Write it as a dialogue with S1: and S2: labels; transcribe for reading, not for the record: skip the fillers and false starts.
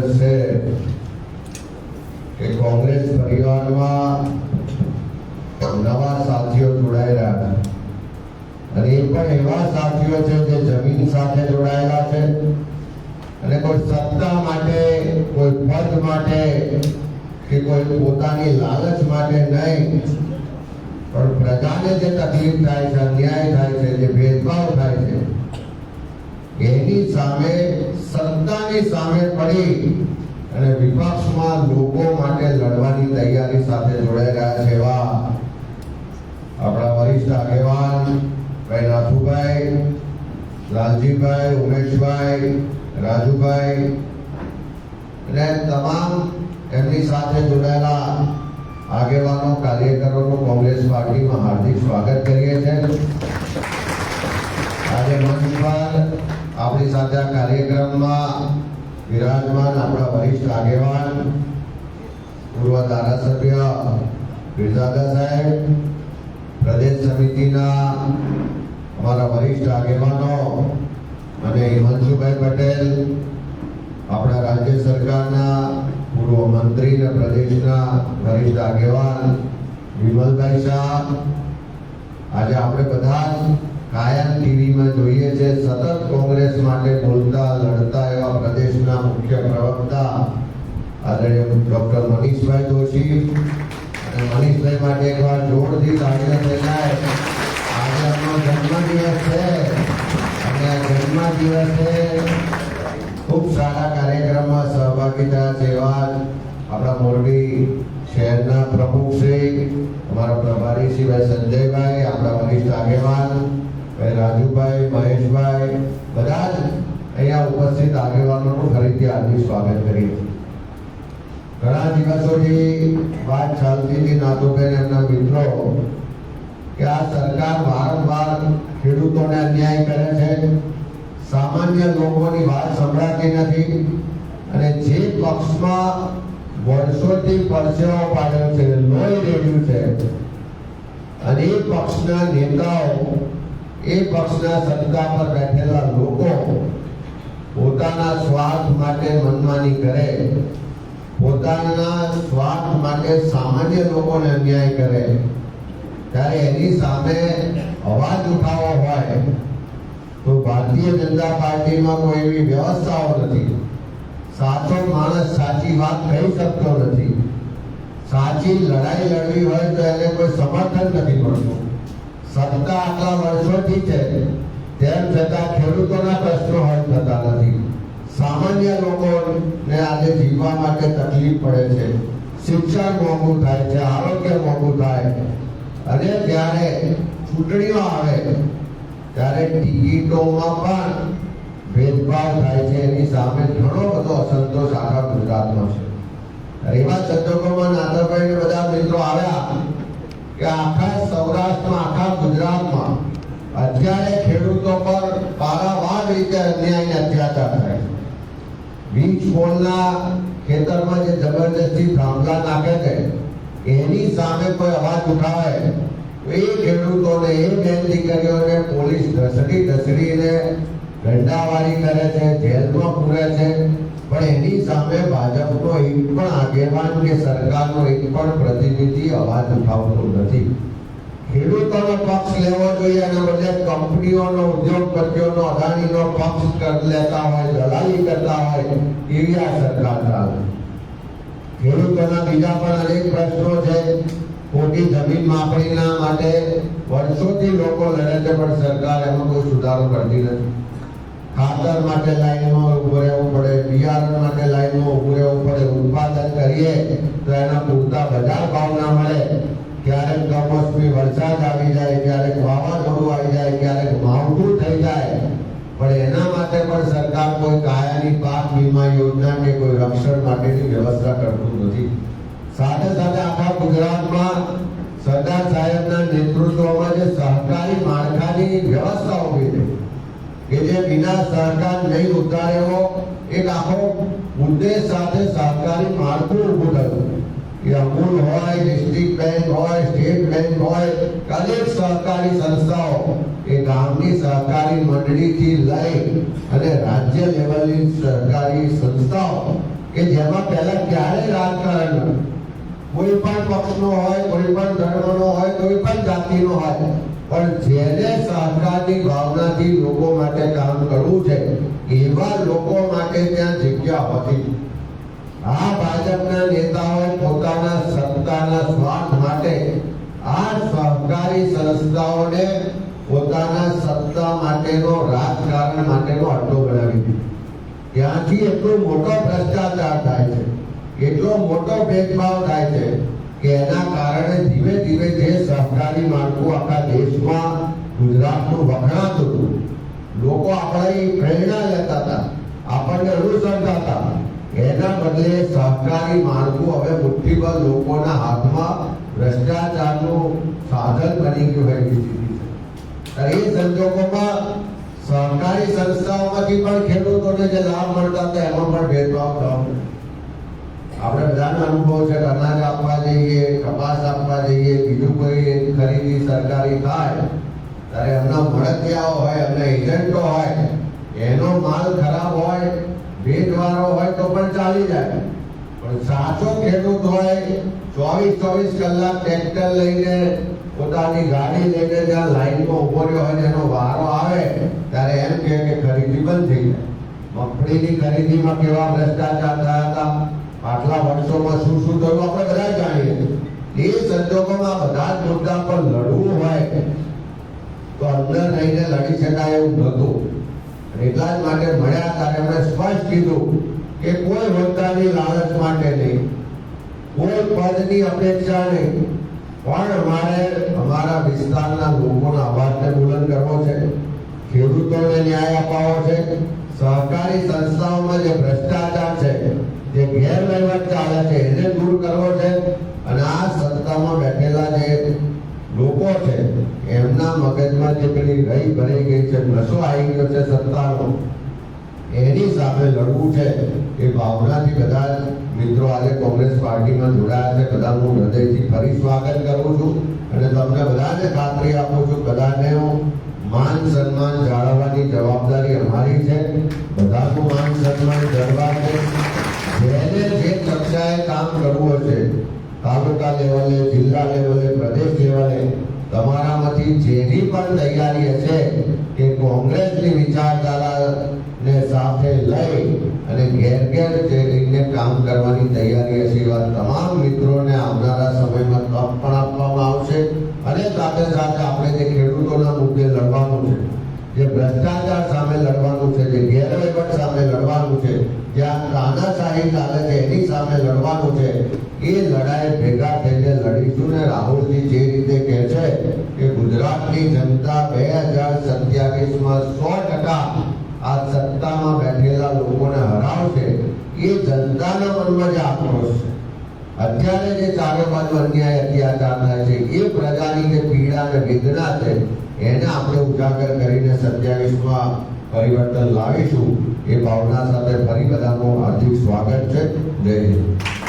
S1: દિવસ છે કે કોંગ્રેસ પરિવારમાં નવા સાથીઓ જોડાયેલા અને એ પણ એવા સાથીઓ છે જે જમીન સાથે જોડાયેલા છે અને કોઈ સત્તા માટે, કોઈ પદ માટે કે કોઈ પોતાની લાલચ માટે નહીં, પણ પ્રજાને જે તકલીફ થાય છે, અન્યાય થાય છે, જે ભેદભાવ થાય છે એની સામે, સત્તાની સામે પડી અને વિપક્ષમાં લોકો માટે લડવાની તૈયારી સાથે જોડાઈ રહ્યા છે એવા આપણા વરિષ્ઠ આગેવાન ભાઈ નાથુભાઈ, લાલજીભાઈ, ઉમેશભાઈ, રાજુભાઈ અને તમામ એમની સાથે જોડાયેલા આગેવાનો, કાર્યકરોનું કોંગ્રેસ પાર્ટીમાં હાર્દિક સ્વાગત કરીએ છીએ. આજે મંચ પર આપણી સાથે આ કાર્યક્રમમાં વિરાજમાન આપણા વરિષ્ઠ આગેવાન, પૂર્વ ધારાસભ્ય બિરજાદા સાહેબ, પ્રદેશ સમિતિના અમારા વરિષ્ઠ આગેવાનો અને હિમાંશુભાઈ પટેલ, આપણા રાજ્ય સરકારના પૂર્વ મંત્રી અને પ્રદેશના વરિષ્ઠ આગેવાન વિમલભાઈ શાહ. આજે આપણે બધા કાયમ ટીવીમાં જોઈએ છે સતત કોંગ્રેસ માટે બોલતા, લડતા એવા પ્રદેશના મુખ્ય પ્રવક્તા આદરણીય ડોક્ટર મનીષભાઈ જોશી. અને મનીષભાઈ માટે એકવાર જોરથી તાળીઓ થઈ જાય. આજે આપણો જન્મદિવસ છે અને જન્મદિવસે ખૂબ સારા કાર્યક્રમમાં સહભાગી થયા છે એવા આપણા મોરબી શહેરના પ્રમુખ શ્રી, અમારા પ્રભારી શ્રી ભાઈ સંજયભાઈ, આપણા વરિષ્ઠ આગેવાન ભાઈ રાજુભાઈ, મહેશભાઈ, બધા જ અહીંયા ઉપસ્થિત આગેવાનોનું ફરીથી હાર્દિક સ્વાગત કરીએ. ઘણા દિવસોથી વાત ચાલતી હતી નાથુભાઈ એમના મિત્રો કે આ સરકાર વારંવાર ખેડૂતોને અન્યાય કરે છે, સામાન્ય લોકોની વાત સંભળાતી નથી અને જે પક્ષમાં વર્ષોથી પરસેવો પાડ્યો છે, લોહી રેડ્યું છે અને એ પક્ષના નેતાઓ, એ પક્ષના સત્તા પર બેઠેલા લોકો પોતાના સ્વાર્થ માટે મનમાની કરે, પોતાના સ્વાર્થ માટે સામાન્ય લોકોને અન્યાય કરે, ત્યારે એની સામે અવાજ ઉઠાવવો હોય તો ભારતીય જનતા પાર્ટીમાં કોઈ એવી વ્યવસ્થાઓ નથી. સાચો માણસ સાચી વાત કહી શકતો નથી. સાચી લડાઈ લડવી હોય તો એને કોઈ સમર્થન નથી મળતું. સત્તા આટલા વર્ષોથી છે તેમ છતાં ખેડૂતોના પ્રશ્નો હલ થતા નથી. સામાન્ય લોકોને આજે જીવવા માટે તકલીફ પડે છે. શિક્ષણ મોંઘું થાય છે, આરોગ્ય મોંઘું થાય અને જ્યારે ચૂંટણીઓ આવે ત્યારે ટિકિટોમાં પણ ભેદભાવ થાય છે. એની સામે ઘણો બધો અસંતોષ આખા ગુજરાતમાં છે. એવા સંજોગોમાં નાથાભાઈ ને બધા મિત્રો આવ્યા કે આખા સૌરાષ્ટ્રમાં, આખા ગુજરાતમાં અત્યારે ખેડૂતો પર પારાવાર રીતે અન્યાય અત્યાચાર થાય છે. વીજ પોલના ખેતરમાં જે જબરજસ્તી થાંભલા નાખે છે એની સામે કોઈ અવાજ ઉઠાવે તો એ ખેડૂતોને, એ બેન દીકરીઓને પોલીસ ઢસડીને ગંડાવાળી કરે છે, જેલમાં પૂરે છે. પણ એની સામે ભાજપનો એક પણ આગેવાન કે સરકારનો એક પણ પ્રતિનિધિ અવાજ ઉઠાવતો નથી. ખેડૂતોનો પક્ષ લેવો જોઈએ અને બદલે કંપનીઓનો, ઉદ્યોગપતિઓનો, અદાણીનો પક્ષ લેતા હોય, દલાલી કરતા હોય એવી આ સરકાર ચાલે. ખેડૂતોના બીજા પણ અનેક પ્રશ્નો છે. ખોટી જમીન માપણીના માટે વર્ષોથી લોકો લડે છે પણ સરકાર એમાં કોઈ સુધારો કરતી નથી. ખાતર માટે લાઈનમાં ઉભું રહેવું પડે, બિયારણ માટે લાઈનમાં ઉભું રહેવું પડે. ઉત્પાદન કરીએ તો એના પૂરતા બજાર ભાવ ના મળે. ક્યારેક કમોસમી વરસાદ આવી જાય, ક્યારેક વાવાઝોડું આવી જાય, ક્યારેક માવઠું થઈ જાય, પણ એના માટે પણ સરકાર કોઈ કાયાની પાક વીમા યોજના કે કોઈ રક્ષણ માટેની વ્યવસ્થા કરતું નથી. સાથે સાથે આખા ગુજરાતમાં સરદાર સાહેબના નેતૃત્વમાં જે સહકારી માળખાની વ્યવસ્થા ઊભી થઈ કે જે વિના સહકાર નહીં ઉતારેલો એક આખો ઉદ્દેશ સાથે સહકારી માળખું ઊભું થયું. એ અમૂલ હોય, ડિસ્ટ્રિક્ટ બેંક હોય, સ્ટેટ બેંક હોય, અનેક સહકારી સંસ્થાઓ એ ગામની સહકારી મંડળીથી લઈ અને રાજ્ય લેવલની સહકારી સંસ્થાઓ કે જેમાં પહેલા ક્યારેય રાજકારણ કોઈ પણ પક્ષનો હોય, કોઈ પણ ધર્મનો હોય, કોઈ પણ જાતિનો હોય, પણ જેને સહકારની ભાવનાથી લોકો માટે કામ કરવું છે એવા લોકો માટે ત્યાં જગ્યા હોતી. આ ભાજપના નેતાઓ પોતાના સત્તાના સ્વાર્થ માટે આ સહકારી સંસ્થાઓને પોતાના સત્તા માટેનો, રાજકારણ માટેનો અડ્ડો બનાવી દીધો. ત્યાંથી એટલો મોટો ભ્રષ્ટાચાર થાય છે, એટલો મોટો ભેદભાવ થાય છે કે એના કારણે ધીમે ધીમે જે સહકારી માળખું આખા દેશમાં, ગુજરાતનું વખણાતું હતું, લોકો આપણી પ્રેરણા લેતા હતા, આપણને અનુસરતા હતા, એના બદલે સહકારી માળખું હવે મુઠ્ઠીભર લોકોના હાથમાં ભ્રષ્ટાચારનું સાધન બની ગયું હોય એવી સ્થિતિ છે. એ સંજોગોમાં સહકારી સંસ્થાઓમાંથી પણ ખેડૂતોને જે લાભ મળતા હતા એમાં પણ ભેદભાવ થયો. આપણે બધાનો અનુભવ છે કે અનાજ આપવા જઈએ, કપાસ આપવા જઈએ, બીજું કોઈ ખરીદી સરકારી થાય ત્યારે એમના મળતિયાઓ હોય, એમના એજન્ટો હોય, એનો માલ ખરાબ હોય, ભેજવાળો હોય તો પણ ચાલી જાય, પણ સાચો ખેડૂત હોય 24 કલાક ટ્રેક્ટર લઈને, પોતાની ગાડી લઈને જ્યાં લાઈનમાં ઉભો રહ્યો હોય, એનો વારો આવે ત્યારે એમ કહે કે ખરીદી બંધ થઈ જાય. મગફળીની ખરીદીમાં કેવા ભ્રષ્ટાચાર થયા હતા, આટલા વર્ષોમાં શું શું થયું આપણે બધા જાણીએ. એ સંજોગોમાં બધા જ મુદ્દા પર લડવું હોય તો અંદર રહીને લડી શકાય એવું નહોતું. એટલા જ માટે મળ્યા ત્યારે એમણે સ્પષ્ટ કીધું કે કોઈ હોદ્દાની લાલચ માટે નહીં, કોઈ પદની અપેક્ષા નહીં, પણ અમારે અમારા વિસ્તારના લોકોના અવાજને બુલંદ કરવો છે, ખેડૂતોને ન્યાય અપાવવો છે, સહકારી સંસ્થાઓમાં જે ભ્રષ્ટાચાર છે, જે ગેરવહીવટ ચાલે છે એને દૂર કરવો છે, અને આ સત્તામાં બેઠેલા જે લોકો છે એમના મગજમાં જે પેલી રહી ભરી ગઈ છે, નશો આવી ગયો છે સત્તાનો, એની સામે લડવું છે. એ ભાવનાથી બધા મિત્રો આજે કોંગ્રેસ પાર્ટીમાં જોડાયા છે. બધાનું હું હૃદયથી ફરી સ્વાગત કરું છું અને તમને બધાને ખાતરી આપું છું, બધાને માન સન્માન જાળવવાની જવાબદારી અમારી છે. બધાનું માન સન્માન જળવા છે. જેને જે કક્ષાએ કામ કરવું હશે, તાલુકા લેવલે, જિલ્લા લેવલે, પ્રદેશ લેવલે, તમારામાંથી જેની પણ તૈયારી હશે કે કોંગ્રેસની વિચારધારાને સાથે લઈ અને ઘેર ઘેર જઈને કામ કરવાની તૈયારી હશે, એવા તમામ મિત્રોને આવનારા સમયમાં તક પણ આપવામાં આવશે. અને સાથે સાથે આપણે જે ખેડૂતોના મુદ્દે લડવાનું છે, જે ભ્રષ્ટાચાર સામે લડવાનું છે, જે ગેરવહીવટ સામે લડવાનું છે, જ્યાં તાનાશાહી ચાલે છે એની સામે લડવાનું છે, એ લડાઈ ભેગા થઈને લડીશું. ને રાહુલજી જે રીતે કહે છે કે ગુજરાતની જનતા 2027માં 100% આ સત્તામાં બેઠેલા લોકોને હરાવશે, એ જનતાના મનમાં જે આક્રોશ છે, અત્યારે જે ચારે બાજુ અન્યાય અત્યાચાર થાય છે, એ પ્રજાની જે પીડા અને વેદના છે એને આપણે ઉજાગર કરીને 27માં પરિવર્તન લાવીશું. એ ભાવના સાથે ફરી બધાનું હાર્દિક સ્વાગત છે. જય હિન્દ.